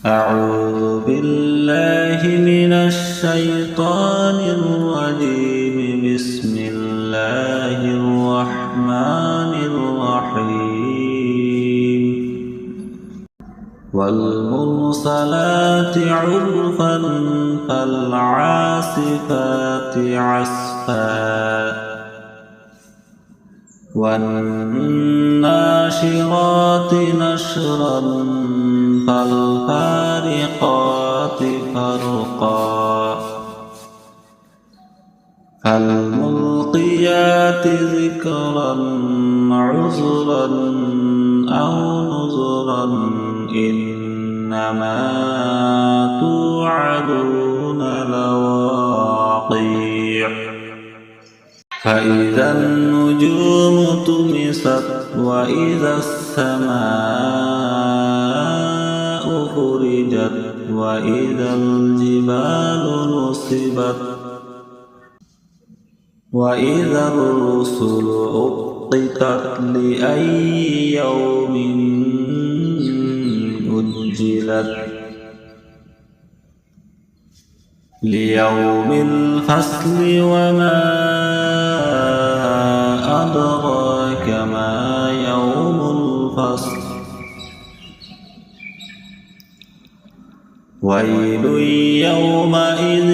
أعوذ بالله من الشيطان الرجيم. بسم الله الرحمن الرحيم. والمرسلات عرفا فالعاصفات عصفا والناشرات نشرا فالفارقات فرقا فالملقيات ذكرا عذرا أو نذرا إنما توعدون لواقع فإذا النجوم طمست وإذا السماء فرجت وإذا الجبال نصبت وإذا الرسل أقتت لأي يوم أجلت ليوم الفصل وما أدراك ما يوم الفصل ويل يومئذ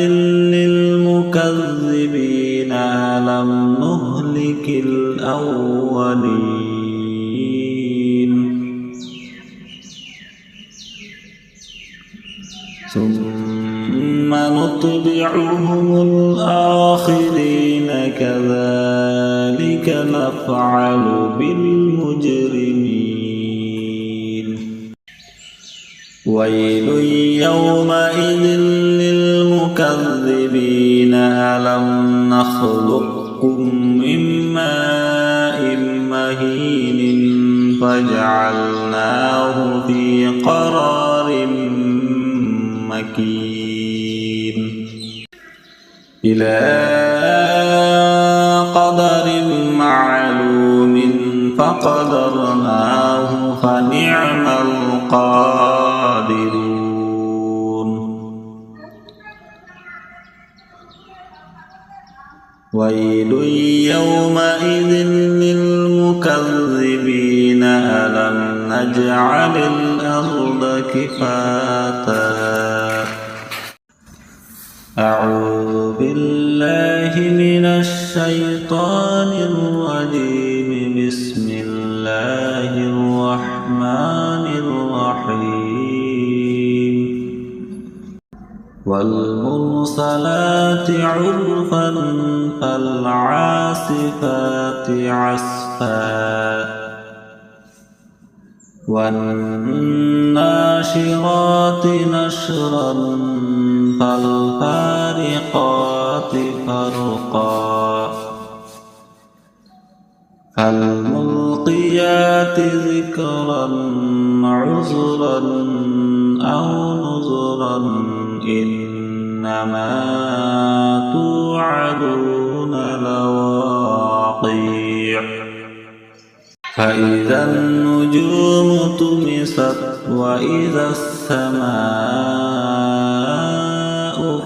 للمكذبين ألم نهلك الأولين ثم نتبعهم الآخرين كذلك نفعل بالمجرمين ويل يومئذ للمكذبين ألم نخلقكم من ماء مهين فجعلناه في قرار مكين إلى قدر معلوم فقدرناه فنعم القادرون ويل يومئذ للمكذبين ألم نجعل الأرض كفاتا أعوذ بالله من الشيطان الرجيم. بسم الله الرحمن الرحيم. والمرسلات عرفا فالعاصفات عصفا والناشرات نشرا فالفارقات فرقا فالملقيات ذكرا عذرا أو نذرا إنما توعدون لواقع فإذا النجوم طمست وإذا السماء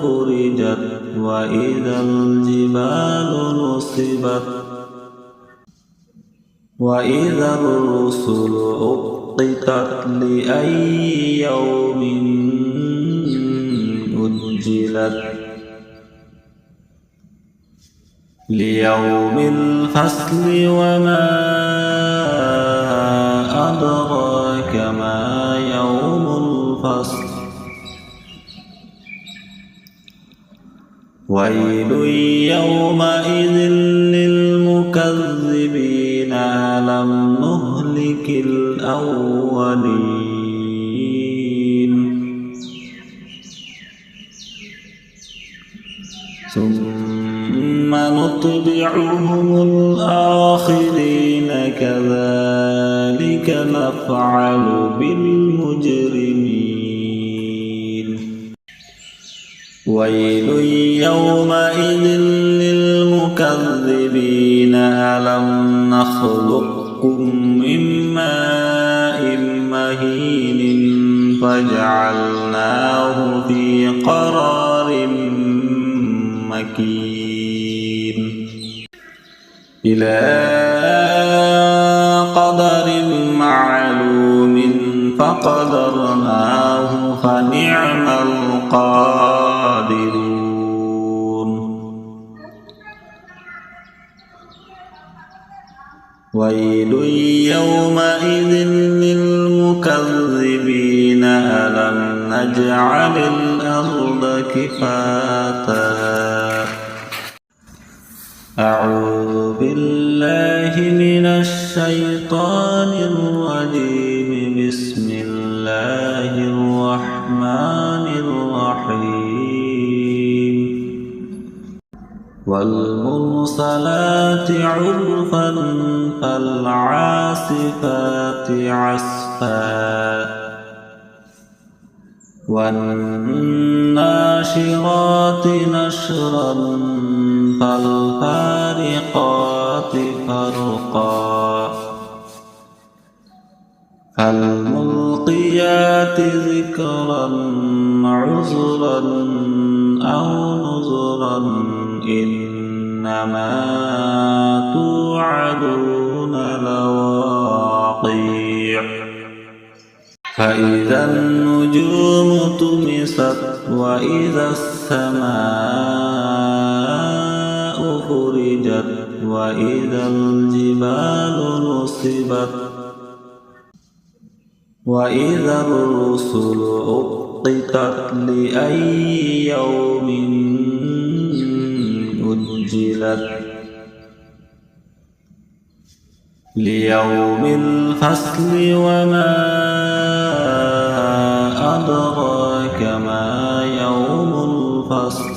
فرجت وإذا الجبال نصبت وإذا الرسل أقتت لأي يوم أجلت ليوم الفصل وما أدراك ما يوم الفصل ويل يومئذ للمكذبين ألم نهلك الأولين ثم نتبعهم الآخرين كذلك نفعل بالمجرمين ويل يومئذ للمكذبين ألم نخلقكم من ماء مهين فجعلناه في قرار مكين إلى قدر معلوم فقدرناه فنعم القادرون ويل يومئذ للمكذبين ألم نجعل الأرض كفاتا أعوذ بالله من الشيطان الرجيم بسم الله الرحمن الرحيم والمرسلات عرفا فالعاصفات عصفا والناشرات نشرا فالفارقات فرقا فالملقيات ذكرا عذرا أو نذرا إنما توعدون لواقع فإذا النجوم طمست وإذا السماء فرجت وإذا الجبال نصبت وإذا الرسل أقتت لأي يوم أجلت ليوم الفصل وما أدراك ما يوم الفصل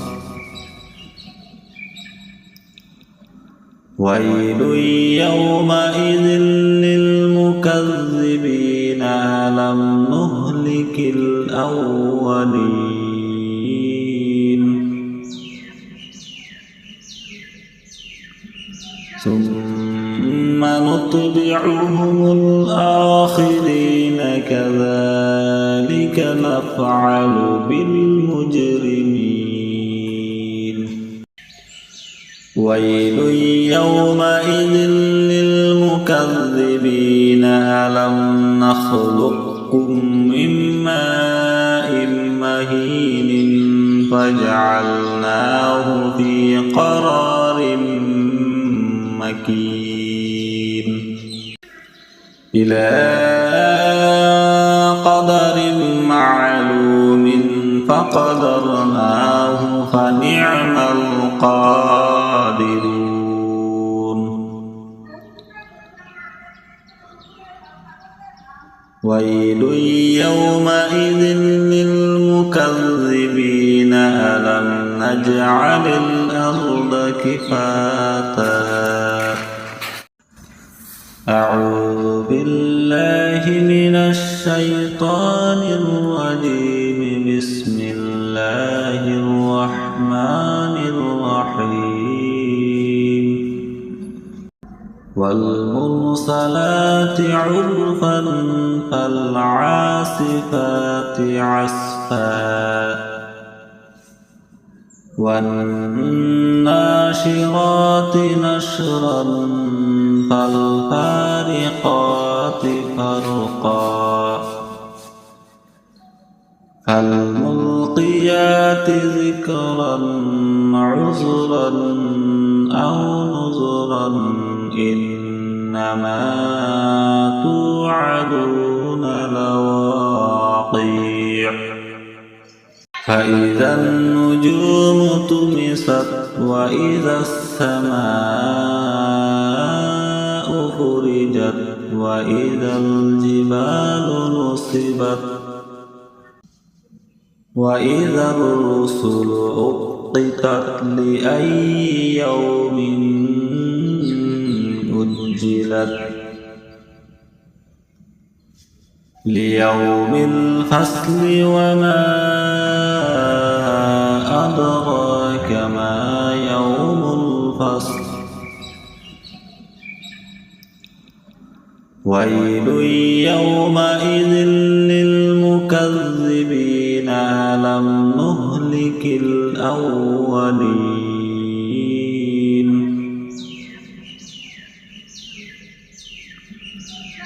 ويل يومئذ للمكذبين ألم نهلك الأولين ثم نتبعهم الآخرين كذلك نفعل بالمجرمين ويل يومئذ للمكذبين ألم نخلقكم من ماء مهين فجعلناه في قرار مكين إلى قدر معلوم فقدرناه فنعم القادرون ويل يومئذ للمكذبين ألم نجعل الأرض كفاتا أعوذ بالله من الشيطان الرجيم بسم الله الرحمن الرحيم والمرسلات عرفا فالعاصفات عصفا والناشرات نشرا فالفارقات فرقا فالملقيات ذكرا عذرا أو نذرا إنما توعدون لواقع فإذا النجوم طمست وإذا السماء فرجت وإذا الجبال نصبت وإذا الرسل أقتت لأي يوم أجلت ليوم الفصل وما أدراك ما يوم الفصل ويل يومئذ للمكذبين المكذبين ألم نهلك الأولين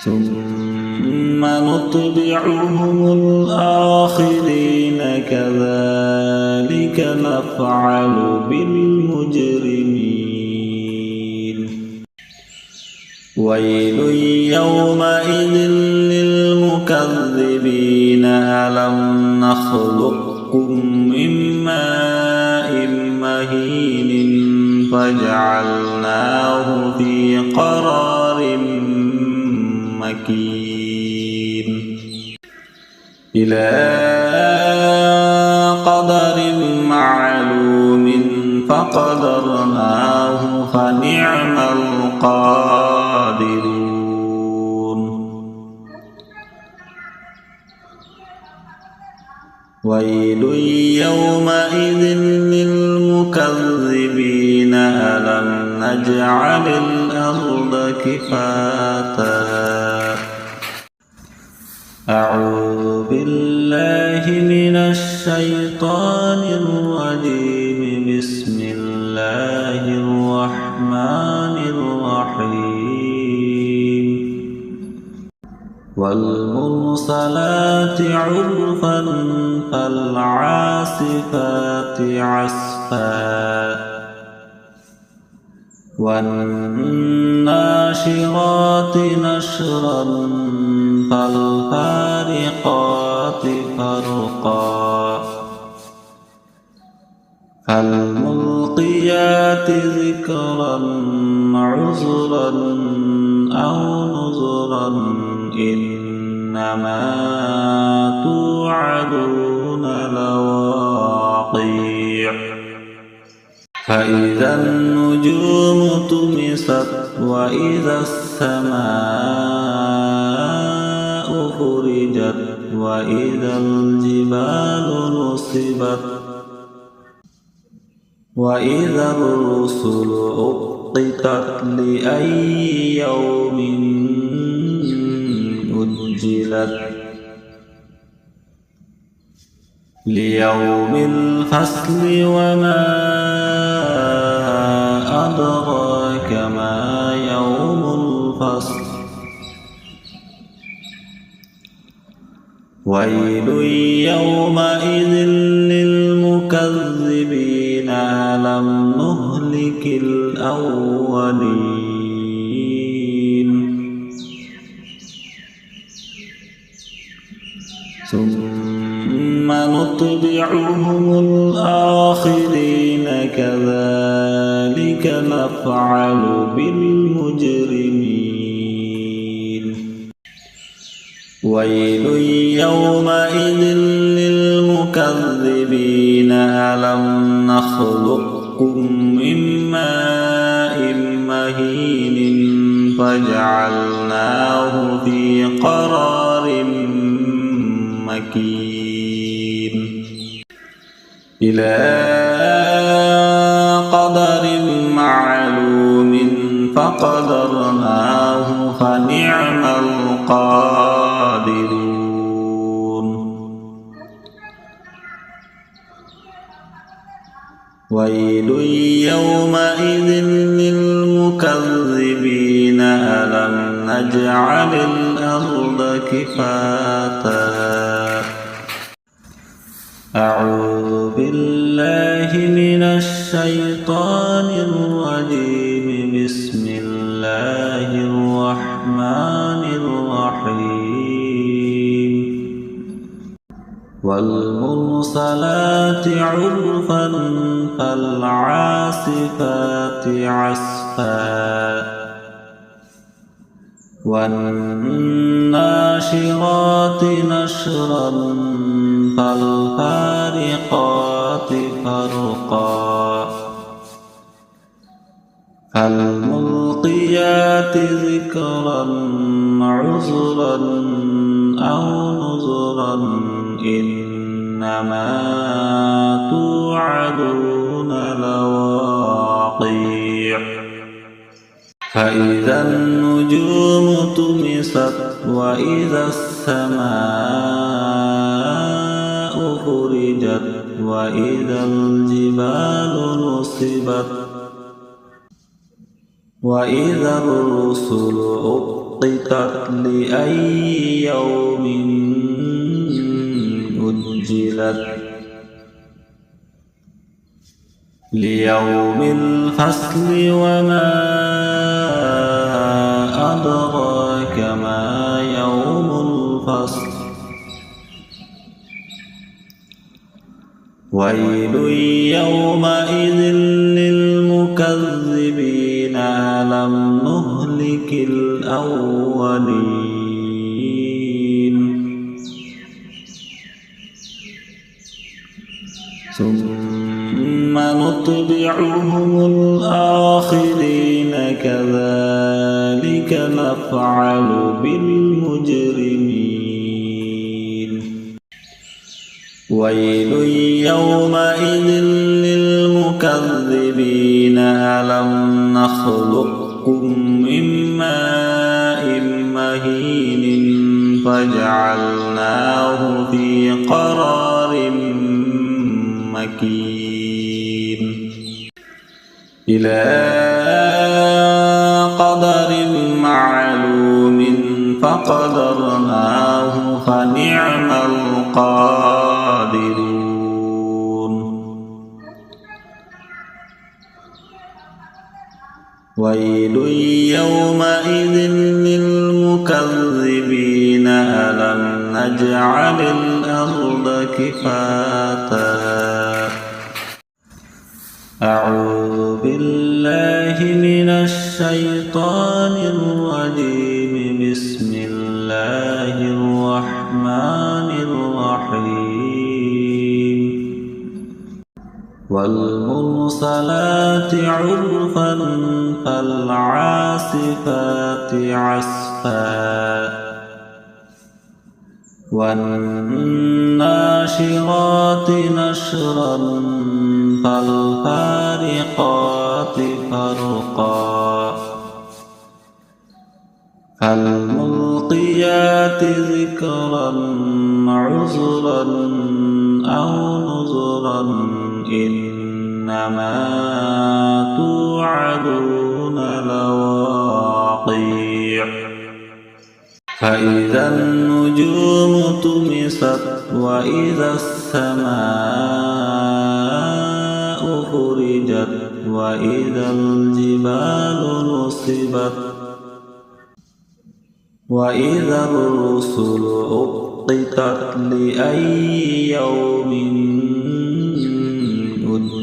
ثم نتبعهم الآخرين كذلك نفعل بالمجرمين ويل يومئذ للمكذبين ألم نخلقكم من ماء مهين فجعلناه في قرار مكين إلى قدر معلوم فقدرناه فنعم القادرون ويل يومئذ للمكذبين ألم نجعل الأرض كفاتا أعوذ بالله من الشيطان الرجيم بسم الله الرحمن الرحيم والمرسلات عرفا فالعاصفات عصفا والناشرات نشرا فالفارقات فرقا فالملقيات ذكرا عذرا أو نذرا إنما توعدون لواقع فإذا النجوم طمست وإذا السماء فرجت وإذا الجبال نصبت وإذا الرسل أقتت لأي يوم أجلت ليوم الفصل وما أدراك ما يوم الفصل ويل يومئذ للمكذبين ألم نهلك الأولين ثم نتبعهم الآخرين كذلك نفعل بالمجرمين ويل يومئذ للمكذبين ألم نخلقكم من ماء مهين فجعلناه في قرار مكين إلى قدر معلوم فقدرناه فنعم القادرون ويل يومئذ للمكذبين ألم نجعل الأرض كفاتا أعوذ بالله من الشيطان الرجيم بسم الله الرحمن الرحيم والمرسلات عرفا فالعاصفات عصفا والناشرات نشرا فالفارقات فرقا فالملقيات ذكرا عذرا أو نذرا إنما توعدون لواقع فإذا النجوم طمست وإذا السماء فرجت وإذا الجبال نصبت وإذا الرسل أقتت لأي يوم أجلت ليوم الفصل وما أدراك ما يوم الفصل ويل يومئذ للمكذبين ألم نهلك الأولين ثم نتبعهم الآخرين كذلك نفعل بالمجرمين ويل يومئذ للمكذبين ألم نخلقكم من ماء مهين فجعلناه في قرار مكين إلى قدر معلوم فقدرناه فنعم القادرون ويل يومئذ للمكذبين ألم نجعل الأرض كفاتا أعوذ بالله من الشيطان الرجيم بسم الله الرحمن الرحيم والمرسلات عرفا فالعاصفات عصفا والناشرات نشرا فالفارقات فرقا فالملقيات ذكرا عذرا أو نذرا إنما توعدون لواقع فإذا النجوم طمست وإذا السماء فرجت وإذا الجبال نصبت وإذا الرسل أقتت لأي يوم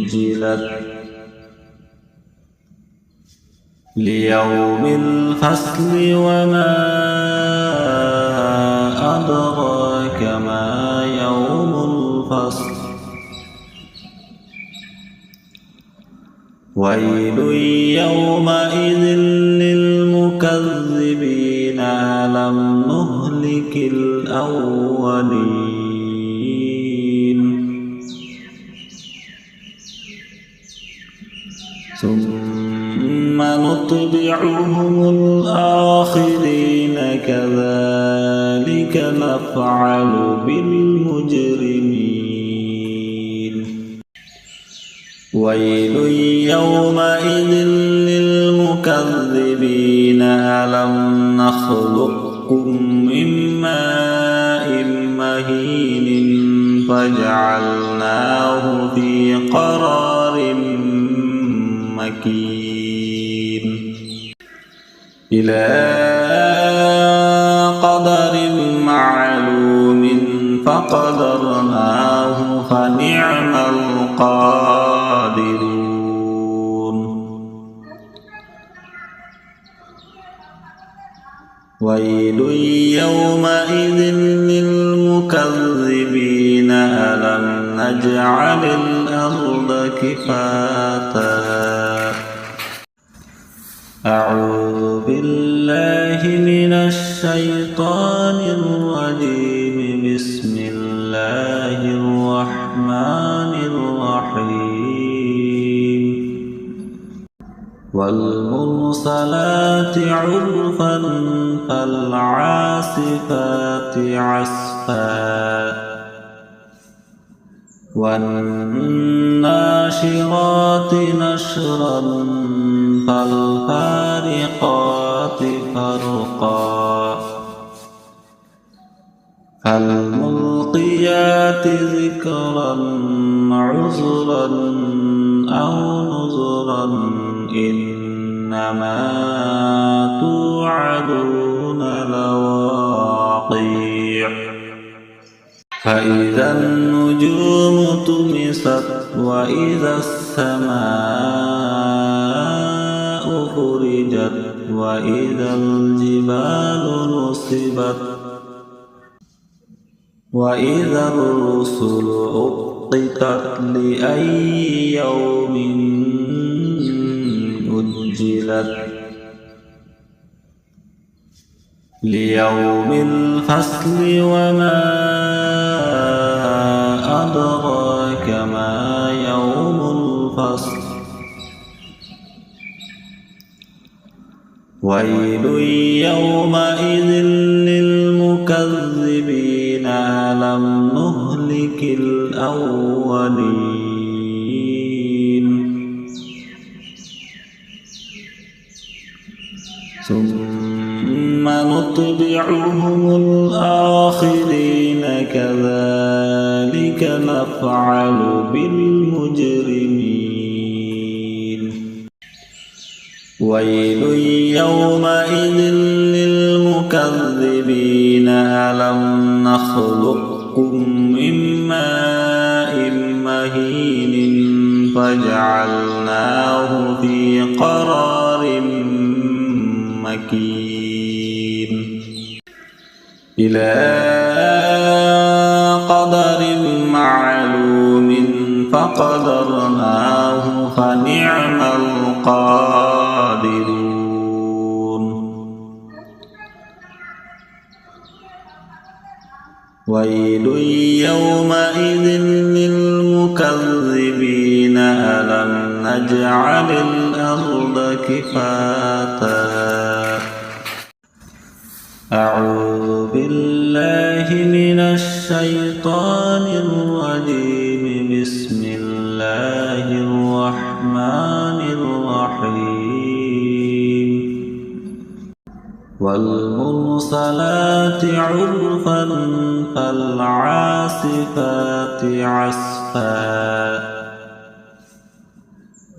أجلت ليوم الفصل وما أدراك ما يوم الفصل ويل يومئذ للمكذبين ألم نهلك الأولين ثم نتبعهم الآخرين كذلك نفعل بالمجرمين ويل يومئذ للمكذبين ألم نخلقكم من ماء مهين فجعلناه في قرار مكين إلى قدر معلوم فقدرناه فنعم القادرون ويل يومئذ للمكذبين ألم نجعل الأرض كفاتا أعوذ بالله من الشيطان الرجيم بسم الله الرحمن الرحيم والمرسلات عرفا فالعاصفات عصفا والناشرات نشرا فالفارقات فرقا فالملقيات ذكرا عذرا أو نذرا إنما توعدون لواقع فإذا النجوم طمست وإذا السماء فرجت وإذا الجبال نصبت وإذا الرسل أقتت لأي يوم أجلت ليوم الفصل وما أدراك ما يوم الفصل ويل يومئذ للمكذبين ألم نهلك الأولين ثم نتبعهم الآخرين كذلك نفعل بالمجرمين ويل يومئذ للمكذبين ألم نخلقكم من ماء مهين فجعلناه في قرار مكين إلى قدر معلوم فقدرناه فنعم القادرون ويل يومئذ للمكذبين ألم نجعل الأرض كفاتا أعوذ بالله من الشيطان الرجيم بسم الله الرحمن الرحيم والمرسلات عرفا فالعاصفات عصفا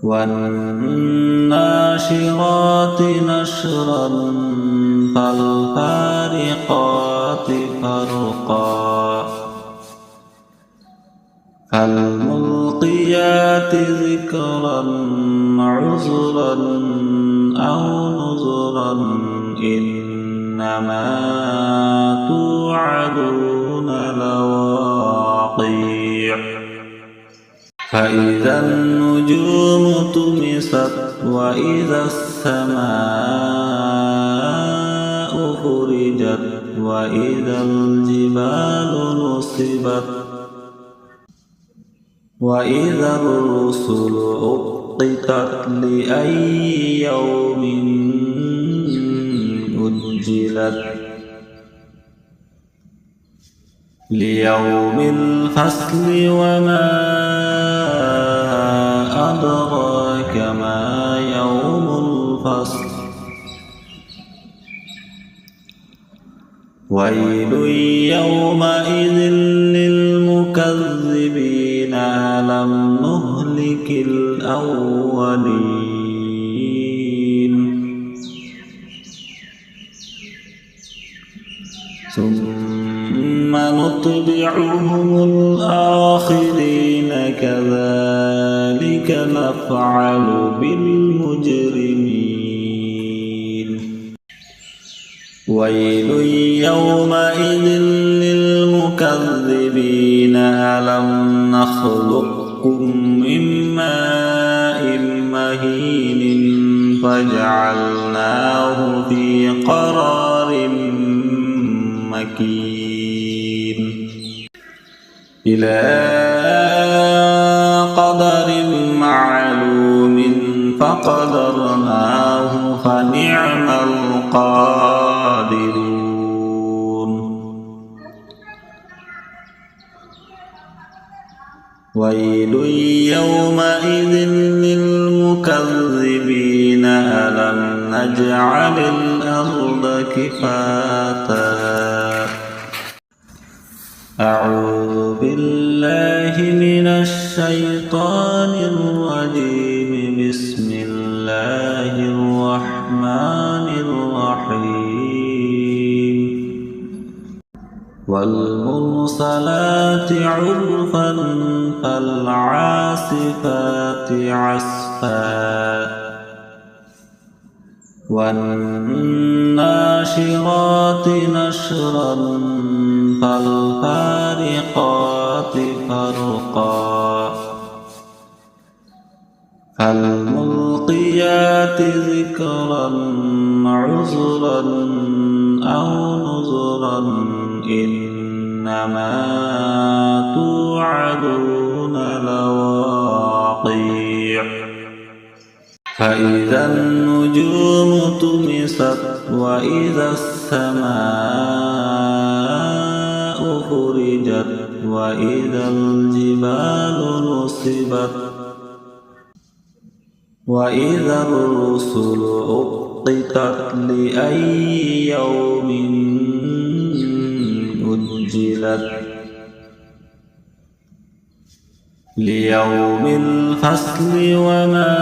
والناشرات نشرا فالفارقات فرقا فالملقيات ذكرا عذرا أو نذرا إنما توعدون لواقع فإذا النجوم طمست وإذا السماء فرجت وإذا الجبال نصبت وإذا الرسل أقتت لأي يوم أجلت ليوم الفصل وما أدراك ما يوم الفصل ويل يومئذ للمكذبين ألم نهلك الأولين ثم نتبعهم الآخرين كذلك نفعل بالمجرمين ويل يومئذ للمكذبين ألم نخلقكم من ماء مهين فجعلناه في قرار مكين إلى قدر معلوم فقدرناه فنعم القادرون. ويل يومئذ للمكذبين ألم نجعل الأرض كفاتا أعوذ بالله من الشيطان الرجيم بسم الله الرحمن الرحيم والمرسلات عرفا فالعاصفات عصفا والناشرات نشرا فالفارقات فرقا فالملقيات ذكرا عذرا أو نذرا إنما توعدون لواقع فإذا النجوم طمست وإذا السماء فرجت وإذا الجبال نصبت وإذا الرسل أقتت لأي يوم أجلت ليوم الفصل وما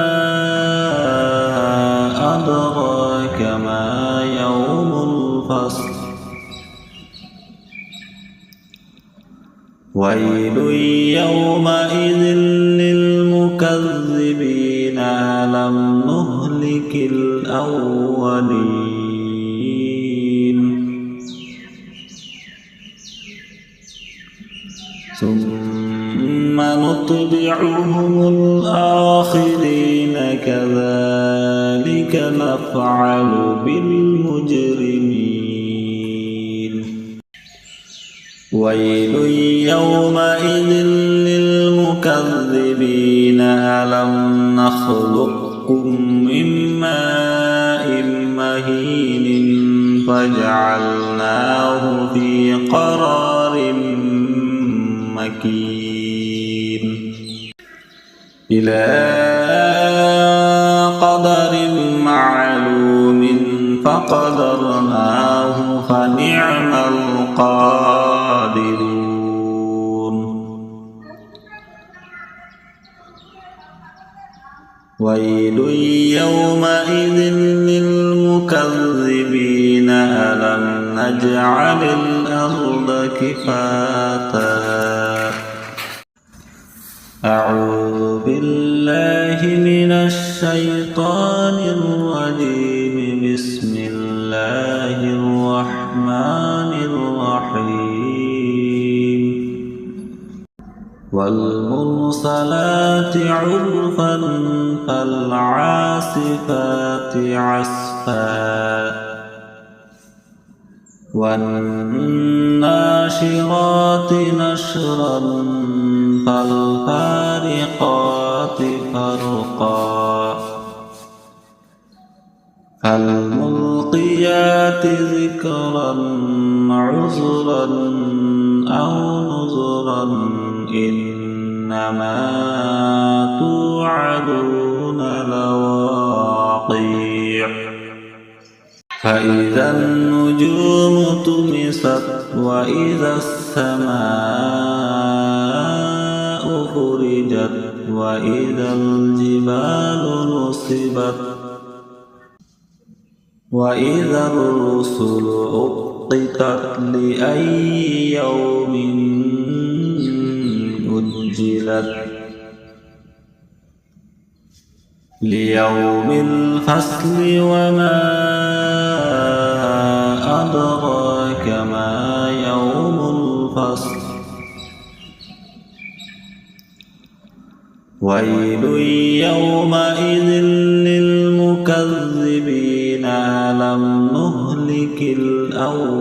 أدراك ما يوم الفصل ويل يومئذ للمكذبين ألم نهلك الأولين ثم نتبعهم الآخرين كذلك نفعل بالمجرمين ويل يومئذ للمكذبين ألم نخلقكم من ماء مهين فجعلناه في قرار مكين إلى قدر معلوم فقدرناه فنعم القادرون ويل يومئذ للمكذبين ألم نجعل الأرض كفاتا أعوذ بالله من الشيطان الرجيم بسم الله الرحمن الرحيم والمرسلات عرفا فالعاصفات عصفا والناشرات نشرا فالفارقات فرقا فالملقيات ذكرا عذرا أو نذرا إنما توعدون لواقع فإذا النجوم طمست وإذا السماء فرجت وإذا الجبال نصبت وإذا الرسل أقتت لأي يوم أجلت ليوم الفصل وما أدراك ما يوم الفصل ويل يومئذ للمكذبين ألم نهلك الأولين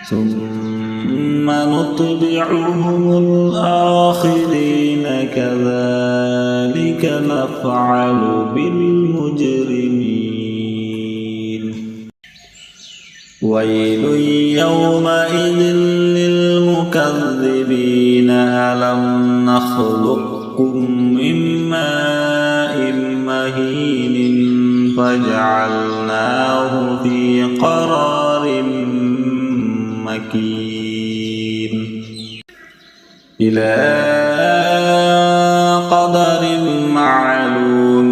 ثم نتبعهم الآخرين كذلك نفعل بالمجرمين ويل يومئذ للمكذبين ألم نخلقكم من ماء مهين فجعلناه في قرار مكين إلى قدر معلوم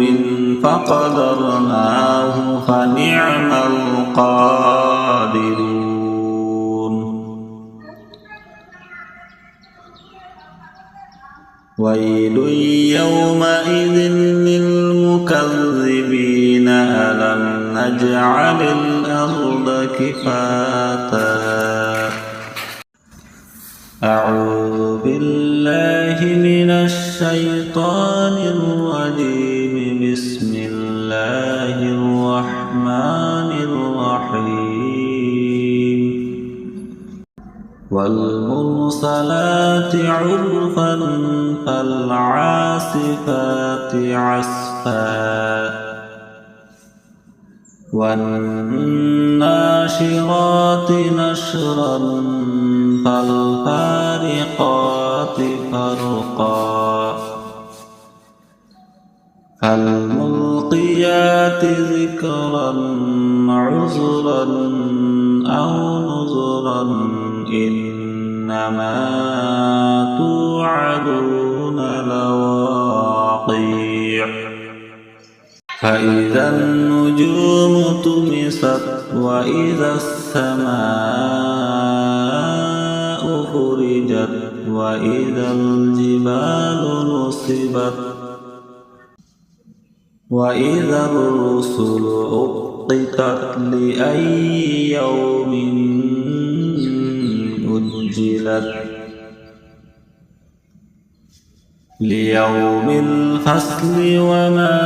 فقدرناه فنعم القادرون ويل يومئذ للمكذبين ألم نجعل الأرض كفاتا أعوذ بالله من الشيطان الرجيم بسم الله الرحمن الرحيم والمرسلات عرفا فالعاصفات عصفا والناشرات نشرا فالفارقات فرقا فالملقيات ذكرا عذرا أو نذرا إنما توعدون لواقع فإذا النجوم طمست وإذا السماء فرجت وإذا الجبال نصبت وإذا الرسل أقتت لأي يوم أجلت ليوم الفصل وما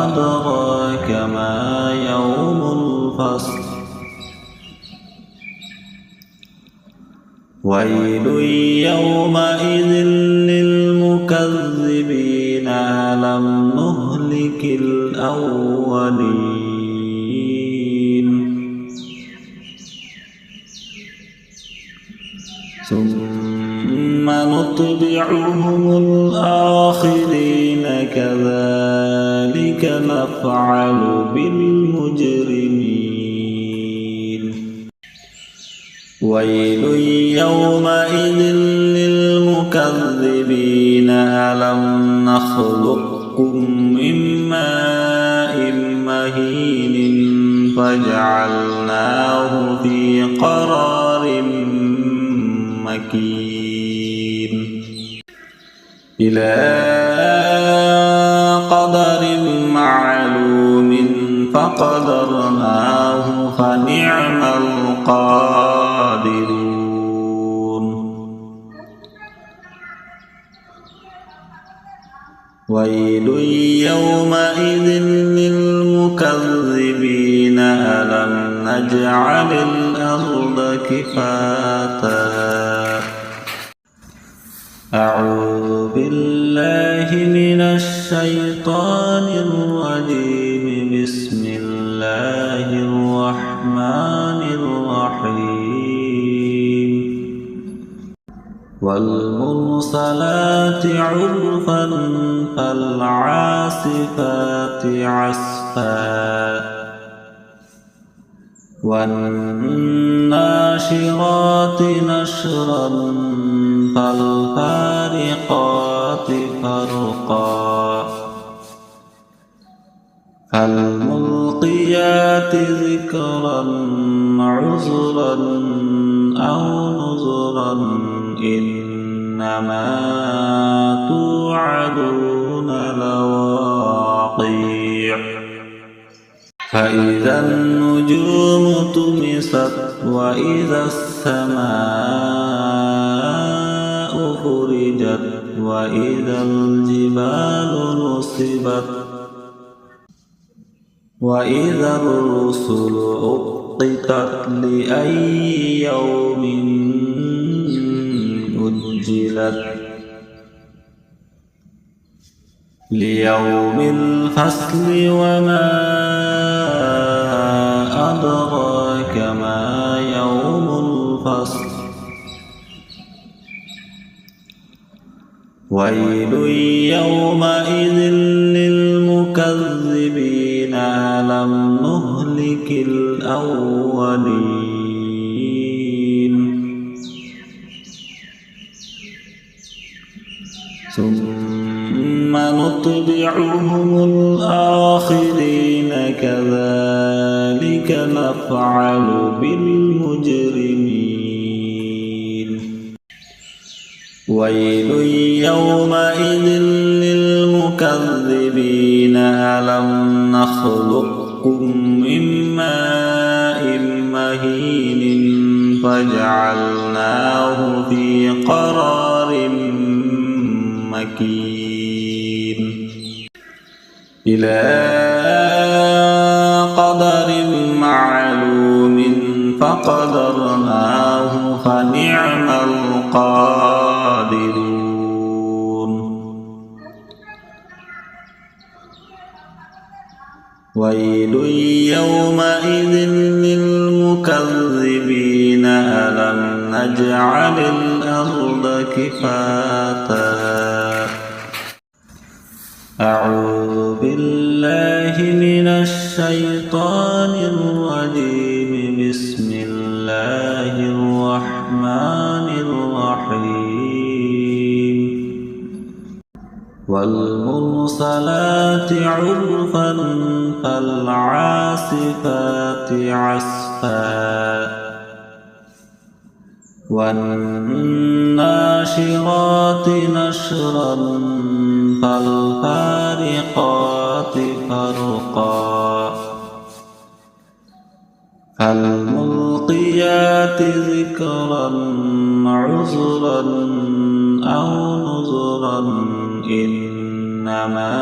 أدراك ما يوم الفصل ويل يومئذ للمكذبين ألم نهلك الأولين ثم نتبعهم الآخرين كذلك نفعل بالمجرمين ويل يومئذ للمكذبين ألم نخلقكم من ماء مهين فجعلناه في قرار مكين إلى قدر معلوم فقدرناه فنعم القادرون ويل يومئذ للمكذبين ألم نجعل الأرض كفاتا أعوذ بالله من الشيطان الرجيم بسم الله الرحمن الرحيم والمرسلات عرفا فالعاصفات عصفا والناشرات نشرا فالفارقات فرقا فالملقيات ذكرا عذرا أو نذرا إنما توعدون لواقع فإذا النجوم طمست وإذا السماء فرجت وإذا الجبال نصبت وإذا الرسل أقتت لأي يوم أجلت ليوم الفصل وما ويل يومئذ للمكذبين ألم نهلك الأولين ثم نتبعهم الآخرين كذلك نفعل بالمجرمين ويل يومئذ للمكذبين ألم نخلقكم من ماء مهين فجعلناه في قرار مكين إلى قدر معلوم فقدرناه فنعم القادرون ويل يومئذ للمكذبين ألم نجعل الأرض كفاتا أعوذ بالله من الشيطان الرجيم بسم الله الرحمن الرحيم والمرسلات عرفا فالعاصفات عصفا والناشرات نشرا فالفارقات فرقا فالملقيات ذكرا عذرا أو نذرا إنما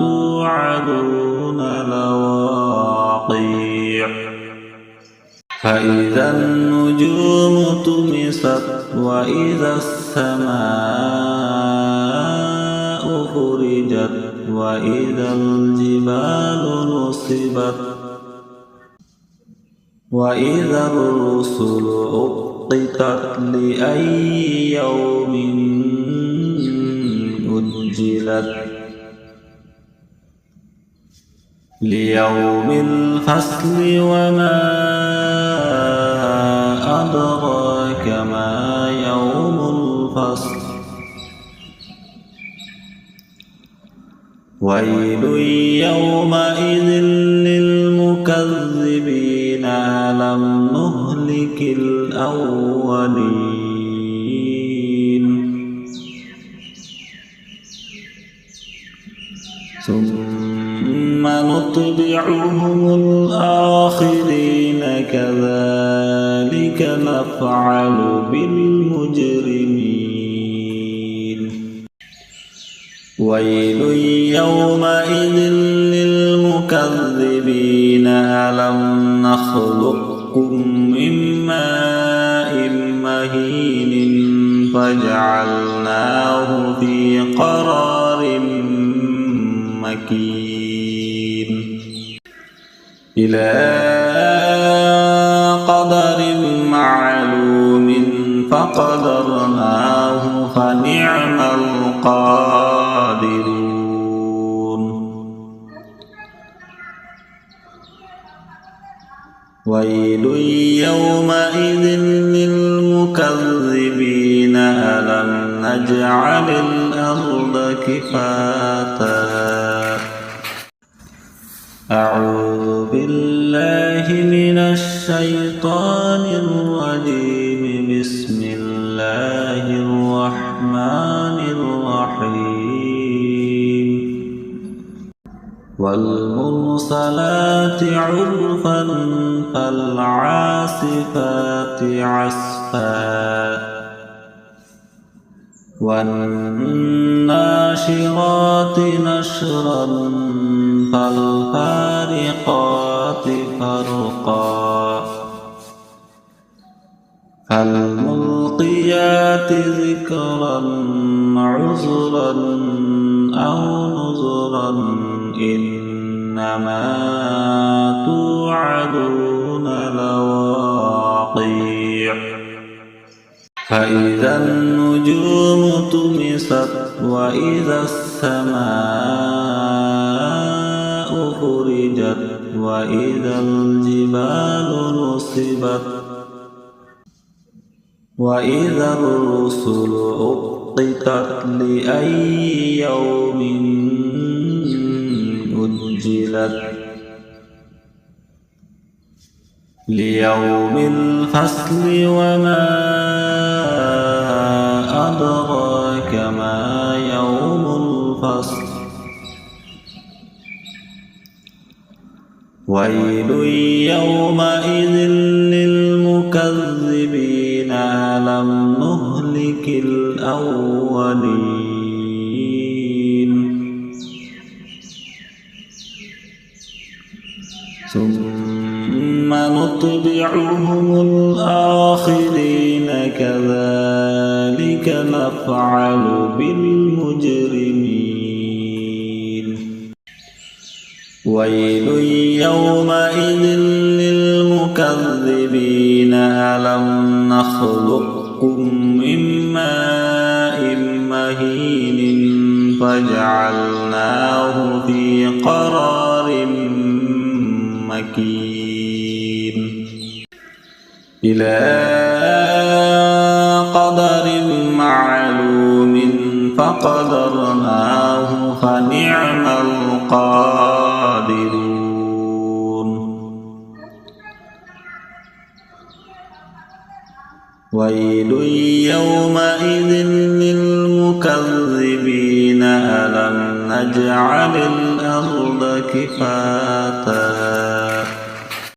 توعدون لواقع فإذا النجوم طمست وإذا السماء فرجت وإذا الجبال نصبت وإذا الرسل أقتت لأي يوم أجلت ليوم الفصل وما أدراك ما يوم الفصل ويل يومئذ للمكذبين ألم نهلك الأولين ثم نتبعهم الآخرين كذلك نفعل بالمجرمين ويل يومئذ للمكذبين ألم نخلقكم من ماء مهين فجعلناه في قرار مكين إلى قدر معلوم فقدرناه فنعم القادرون ويل يومئذ للمكذبين ألم نجعل الأرض كفاتا أعوذ بالله من الشيطان الرجيم بسم الله الرحمن الرحيم والمرسلات عرفا فالعاصفات عصفا والناشرات نشرا فالفارقات فرقا فالملقيات ذكرا عذرا أو نذرا إنما توعدون لواقع فإذا النجوم طمست وإذا السماء فرجت وإذا الجبال نصبت وإذا الرسل أقتت لأي يوم أجلت ليوم الفصل وما أدراك ما يوم الفصل ويل يومئذ للمكذبين ألم نهلك الأولين ثم نتبعهم الآخرين كذلك نفعل بالمجرمين ويل يومئذ للمكذبين ألم نخلقكم من ماء مهين فجعلناه في قرار مكين إلى قدر معلوم فقدرناه فنعم القادرون ويل يومئذ للمكذبين ألم نجعل الأرض كفاتا